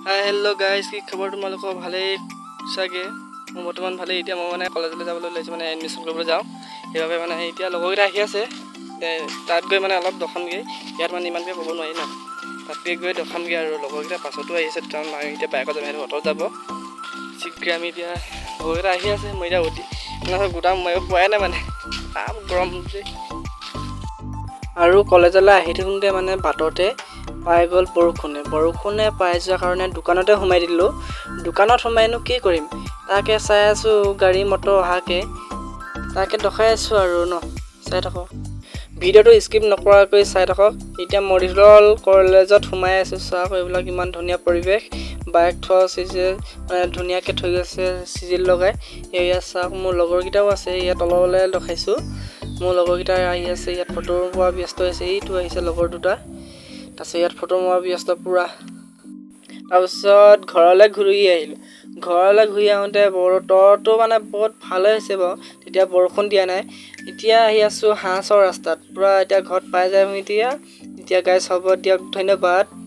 Hello guys की खबर তোমালোকৰ ভালেই চাগে মই বৰ্তমান ভালেই এতিয়া মই মানে কলেজলৈ যাবলৈ ওলাইছো মানে এডমিশন কৰিবলৈ যাওঁ সেইবাবে মানে এতিয়া লগৰকেইটা আহি আছে তাত গৈ মানে অলপ দখমগে ইয়াত মানে ইমানকে ক'ব নোৱাৰি না তাতে গৈ দখমগে আৰু লগৰকেইটা পাছতো আহি আছে কাৰণ আমি এতিয়া বাইকত যাম অটো যাব শীঘ্ৰে আমি এতিয়া লগৰকেইটা আহি আছে মই এতিয়া উঠি মানে গোটাম মই পোৱাই নাই মানে তাপ গৰম যে আৰু কলেজলৈ আহি থাকোঁতে মানে বাটতে পাই গ'ল বৰষুণে পাই যোৱাৰ কাৰণে দোকানতে সোমাই দিলোঁ দোকানত সোমাইনো কি কৰিম তাকে চাই আছোঁ গাড়ী মটৰ অহাকে তাকে দেখাই আছোঁ আৰু ন চাই থাকক ভিডিঅ'টো স্কিপ নকৰাকৈ চাই থাকক এতিয়া মৰিদল কলেজত সোমাই আছোঁ চাওক এইবিলাক ইমান ধুনীয়া পৰিৱেশ বাইক থোৱা চিজিল মানে ধুনীয়াকৈ থৈ গৈছে চিজিল লগাই এয়া চাওক মোৰ লগৰকেইটাও আছে ইয়াত তললৈ দেখাইছোঁ মোৰ লগৰকেইটা আহি আছে ইয়াত ফটো মৰা ব্যস্ত হৈছে এইটো আহিছে লগৰ দুটা তাৰপিছত ইয়াত ফটো মৰা ব্যস্ত পুৰা তাৰপিছত ঘৰলৈ ঘূৰি আহিলোঁ ঘৰলৈ ঘূৰি আহোঁতে বতৰটো মানে বহুত ভালে হৈছে বাৰু তেতিয়া বৰষুণ দিয়া নাই এতিয়া আহি আছোঁ হাঁহৰ ৰাস্তাত পুৰা এতিয়া ঘৰত পাই যাম এতিয়া গাইছ হ'ব দিয়ক ধন্যবাদ।